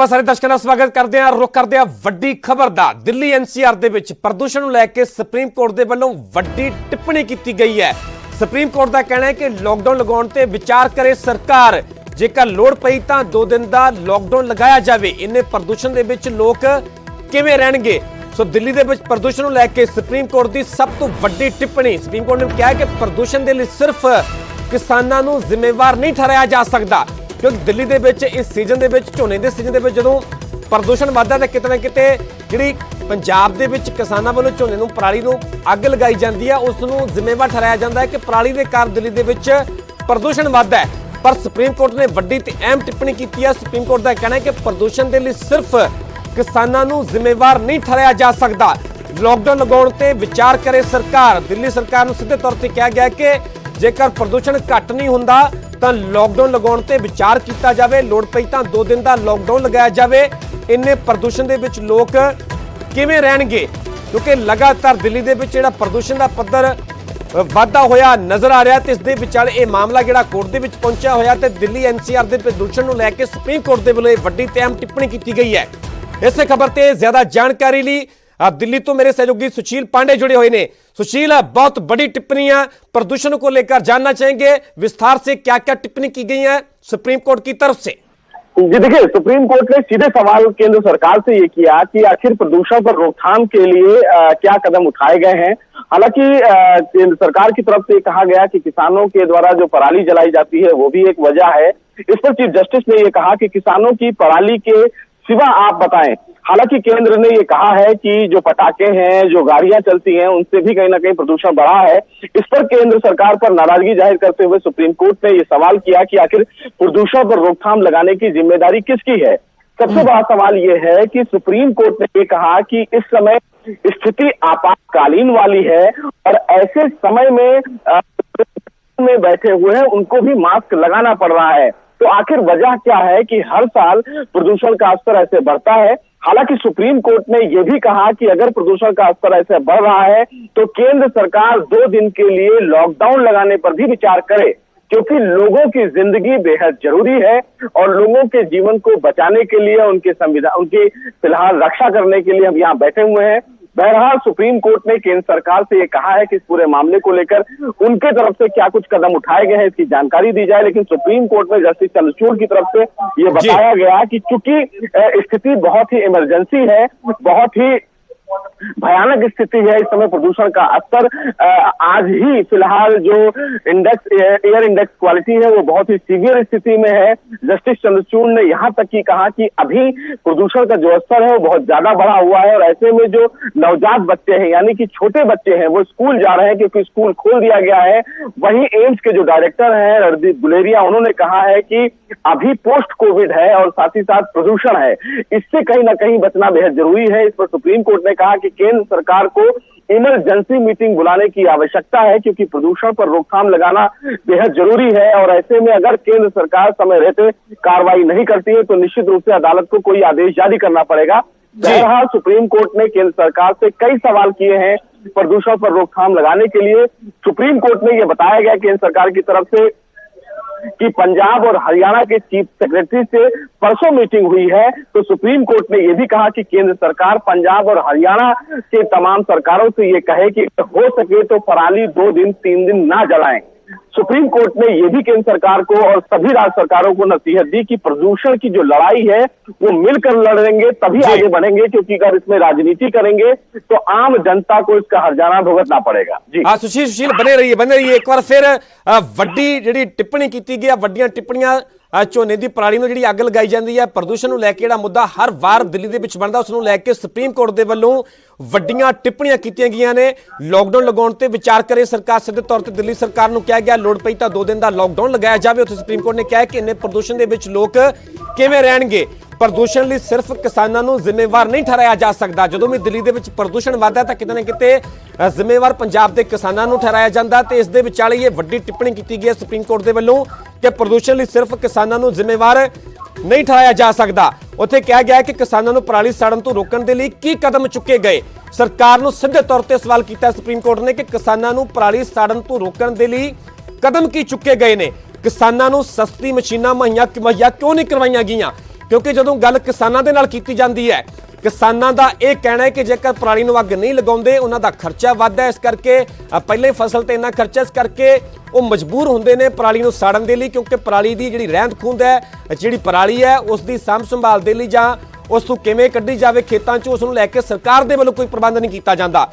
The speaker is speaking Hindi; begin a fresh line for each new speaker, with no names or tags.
ਸਾਰੇ ਦਰਸ਼ਕਾਂ ਦਾ ਸਵਾਗਤ ਕਰਦੇ ਹਾਂ। ਰੁਕ ਕਰਦੇ ਹਾਂ ਵੱਡੀ ਖਬਰ ਦਾ। ਦਿੱਲੀ ਐਨਸੀਆਰ ਦੇ ਵਿੱਚ ਪ੍ਰਦੂਸ਼ਣ ਨੂੰ ਲੈ ਕੇ ਸੁਪਰੀਮ ਕੋਰਟ ਦੇ ਵੱਲੋਂ ਵੱਡੀ ਟਿੱਪਣੀ ਕੀਤੀ ਗਈ ਹੈ। ਸੁਪਰੀਮ ਕੋਰਟ ਦਾ ਕਹਿਣਾ ਹੈ ਕਿ ਲੋਕਡਾਊਨ ਲਗਾਉਣ ਤੇ ਵਿਚਾਰ ਕਰੇ ਸਰਕਾਰ। ਜੇਕਰ ਲੋੜ ਪਈ ਤਾਂ 2 ਦਿਨ ਦਾ ਲੋਕਡਾਊਨ ਲਗਾਇਆ ਜਾਵੇ। ਇੰਨੇ ਪ੍ਰਦੂਸ਼ਣ ਦੇ ਵਿੱਚ ਲੋਕ ਕਿਵੇਂ ਰਹਿਣਗੇ? ਸੋ ਦਿੱਲੀ ਦੇ ਵਿੱਚ ਪ੍ਰਦੂਸ਼ਣ ਨੂੰ ਲੈ ਕੇ ਸੁਪਰੀਮ ਕੋਰਟ ਦੀ ਸਭ ਤੋਂ ਵੱਡੀ ਟਿੱਪਣੀ। ਸੁਪਰੀਮ ਕੋਰਟ ਨੇ ਕਿਹਾ ਕਿ ਪ੍ਰਦੂਸ਼ਣ ਦੇ ਲਈ ਸਿਰਫ ਕਿਸਾਨਾਂ ਨੂੰ ਜ਼ਿੰਮੇਵਾਰ ਨਹੀਂ ਠਹਿਰਾਇਆ ਜਾ ਸਕਦਾ, क्योंकि दिल्ली दे विच इस सीजन दे विच झोने दे सीजन दे विच जदों प्रदूषण वधदा तां किते ना किते जिहड़ी पंजाब दे विच किसानां वल्लों झोने नूं पराली नूं अग लगाई जांदी है, उस नूं जिम्मेवार ठहराया जांदा है कि पराली दे कारण दिल्ली दे विच प्रदूषण वधदा है। पर सुप्रीम कोर्ट ने वड्डी ते अहम टिप्पणी कीती है। सुप्रीम कोर्ट दा कहना है कि प्रदूषण दे लई सिर्फ किसानां नूं जिम्मेवार नहीं ठहराया जा सकदा। लॉकडाउन लगाउण ते विचार करे सरकार। दिल्ली सरकार नूं सिद्धे तौर ते कहा गया कि जेकर प्रदूषण घट नहीं हुंदा ਤਾਂ लॉकडाउन लगाउण ते विचार किया जाए। लोड़ पई तां 2 दिन का लॉकडाउन लगाया जाए। इन्ने प्रदूषण दे विच लोग किवें रहणगे? क्योंकि लगातार दिल्ली दे विच जिहड़ा प्रदूषण का पद्धर वाधा होया नज़र आ रहा, तो इस दे विचाले ये मामला जिहड़ा कोर्ट दे विच पहुंचा होया ते दिल्ली एनसीआर दे प्रदूषण नूं लैके सुप्रीम कोर्ट दे वल्लों वड्डी ते अहम टिप्पणी की गई है। इस खबर ते ज़्यादा जानकारी लई दिल्ली तो मेरे सहयोगी सुशील पांडे जुड़े हुए ने। सुशील, बहुत बड़ी टिप्पणियां प्रदूषण को लेकर जानना चाहेंगे विस्तार से, क्या क्या टिप्पणी की गई है सुप्रीम कोर्ट की तरफ से?
जी देखिए, सुप्रीम कोर्ट ने सीधे सवाल केंद्र सरकार से ये किया कि आखिर प्रदूषण पर रोकथाम के लिए क्या कदम उठाए गए हैं। हालांकि केंद्र सरकार की तरफ से कहा गया कि किसानों के द्वारा जो पराली जलाई जाती है वो भी एक वजह है। इस पर चीफ जस्टिस ने ये कहा कि किसानों की पराली के सिवा आप बताएं। हालांकि केंद्र ने ये कहा है कि जो पटाखे हैं, जो गाड़ियां चलती हैं, उनसे भी कहीं ना कहीं प्रदूषण बढ़ा है। इस पर केंद्र सरकार पर नाराजगी जाहिर करते हुए सुप्रीम कोर्ट ने ये सवाल किया कि आखिर प्रदूषण पर रोकथाम लगाने की जिम्मेदारी किसकी है। सबसे बड़ा सवाल ये है कि सुप्रीम कोर्ट ने ये कहा कि इस समय स्थिति आपातकालीन वाली है और ऐसे समय में बैठे हुए हैं उनको भी मास्क लगाना पड़ रहा है। तो आखिर वजह क्या है कि हर साल प्रदूषण का स्तर ऐसे बढ़ता है। हालांकि सुप्रीम कोर्ट ने यह भी कहा कि अगर प्रदूषण का स्तर ऐसे बढ़ रहा है तो केंद्र सरकार 2 दिन के लिए लॉकडाउन लगाने पर भी विचार करे, क्योंकि लोगों की जिंदगी बेहद जरूरी है और लोगों के जीवन को बचाने के लिए, उनकी फिलहाल रक्षा करने के लिए हम यहाँ बैठे हुए हैं। बहरहाल सुप्रीम कोर्ट ने केंद्र सरकार से ये कहा है कि इस पूरे मामले को लेकर उनके तरफ से क्या कुछ कदम उठाए गए हैं इसकी जानकारी दी जाए। लेकिन सुप्रीम कोर्ट में जस्टिस चंद्रचूड़ की तरफ से ये बताया गया कि चूंकि स्थिति बहुत ही इमरजेंसी है, बहुत ही भयानक स्थिति है इस समय, प्रदूषण का स्तर आज ही फिलहाल जो एयर इंडेक्स क्वालिटी है वो बहुत ही सीवियर स्थिति में है। जस्टिस चंद्रचूड़ ने यहाँ तक की कहा कि अभी प्रदूषण का जो स्तर है वो बहुत ज्यादा बढ़ा हुआ है और ऐसे में जो नवजात बच्चे हैं, यानी कि छोटे बच्चे हैं, वो स्कूल जा रहे हैं क्योंकि स्कूल खोल दिया गया है। वहीं एम्स के जो डायरेक्टर हैं रणदीप गुलेरिया, उन्होंने कहा है कि अभी पोस्ट कोविड है और साथ ही साथ प्रदूषण है, इससे कहीं ना कहीं बचना बेहद जरूरी है। इस पर सुप्रीम कोर्ट ने कहा कि केंद्र सरकार को इमरजेंसी मीटिंग बुलाने की आवश्यकता है, क्योंकि प्रदूषण पर रोकथाम लगाना बेहद जरूरी है और ऐसे में अगर केंद्र सरकार समय रहते कार्रवाई नहीं करती है तो निश्चित रूप से अदालत को कोई आदेश जारी करना पड़ेगा। बहरहाल सुप्रीम कोर्ट ने केंद्र सरकार से कई सवाल किए हैं प्रदूषण पर रोकथाम लगाने के लिए। सुप्रीम कोर्ट में यह बताया गया केंद्र सरकार की तरफ से कि पंजाब और हरियाणा के चीफ सेक्रेटरी से परसों मीटिंग हुई है, तो सुप्रीम कोर्ट ने यह भी कहा कि केंद्र सरकार पंजाब और हरियाणा के तमाम सरकारों से यह कहे कि हो सके तो पराली 2 दिन 3 दिन ना जलाएं। सुप्रीम कोर्ट ने यह भी केंद्र सरकार को और सभी राज्य सरकारों को नसीहत दी कि प्रदूषण की जो लड़ाई है वो मिलकर लड़ेंगे तभी आगे बढ़ेंगे, क्योंकि अगर इसमें राजनीति करेंगे तो आम जनता को इसका हर्जाना भुगतना पड़ेगा। जी
हाँ, सुशील बने रहिए। एक बार फिर वड्डी जिहड़ी टिप्पणी की गई, वड्डियां टिप्पणियां झोने की पराली नूं जिहड़ी अग लगाई जाती है, प्रदूषण नूं लैके जिहड़ा मुद्दा हर वार दिल्ली दे विच बनदा, उस नूं लैके सुप्रीम कोर्ट दे वल्लों वड्डियां टिप्पणियां कीतियां गईयां ने। लॉकडाउन लगाउण ते विचार करे सरकार। सीधे तौर ते दिल्ली सरकार नूं कहा गया लोड़ पई तां 2 दिन का लॉकडाउन लगाया जाए। उत्थे सुप्रीम कोर्ट ने कहा कि इन्ने प्रदूषण दे विच लोक किवें रहणगे? प्रदूषण लई सिर्फ किसानां नूं जिम्मेवार नहीं ठहराया जा सकदा। जदों भी दिल्ली दे विच प्रदूषण वधदा तां किते ना किते जिम्मेवार पंजाब दे किसानां नूं ठहराया जांदा, ते इस दे विचाले ये वड्डी टिप्पणी कीती गई है सुप्रीम कोर्ट दे वल्लों कि प्रदूषण लई सिर्फ किसानां नूं जिम्मेवार नहीं ठहराया जा सकदा। उत्थे कहा गया कि किसानां नूं पराली साड़न तो रोकण दे लई की कदम चुके गए। सरकार नूं सीधे तौर ते सवाल कीता सुप्रीम कोर्ट ने कि किसानां नूं पराली साड़न तो रोकण दे लई कदम की चुके गए ने। किसानां नूं सस्ती मशीनां मुहैया क्यों नहीं करवाईयां गईयां? ਕਿਉਂਕਿ ਜਦੋਂ ਗੱਲ ਕਿਸਾਨਾਂ ਦੇ ਨਾਲ ਕੀਤੀ ਜਾਂਦੀ ਹੈ, ਕਿਸਾਨਾਂ ਦਾ ਇਹ ਕਹਿਣਾ ਹੈ ਕਿ ਜੇਕਰ ਪਰਾਲੀ ਨੂੰ ਅੱਗ ਨਹੀਂ ਲਗਾਉਂਦੇ ਉਹਨਾਂ ਦਾ ਖਰਚਾ ਵੱਧਦਾ ਹੈ, ਇਸ ਕਰਕੇ ਪਹਿਲੇ ਫਸਲ ਤੇ ਇੰਨਾ ਖਰਚਾ, ਇਸ ਕਰਕੇ ਉਹ ਮਜਬੂਰ ਹੁੰਦੇ ਨੇ ਪਰਾਲੀ ਨੂੰ ਸਾੜਨ ਦੇ ਲਈ, ਕਿਉਂਕਿ ਪਰਾਲੀ ਦੀ ਜਿਹੜੀ ਰਹਿੰਦ ਖੂੰਹਦ ਹੈ, ਜਿਹੜੀ ਪਰਾਲੀ ਹੈ ਉਸ ਦੀ ਸਾਂਭ ਸੰਭਾਲ ਦੇ ਲਈ ਜਾਂ ਉਸ ਨੂੰ ਕਿਵੇਂ ਕੱਢੀ ਜਾਵੇ ਖੇਤਾਂ 'ਚ, ਉਸ ਨੂੰ ਲੈ ਕੇ ਸਰਕਾਰ ਦੇ ਵੱਲੋਂ ਕੋਈ ਪ੍ਰਬੰਧ ਨਹੀਂ ਕੀਤਾ ਜਾਂਦਾ।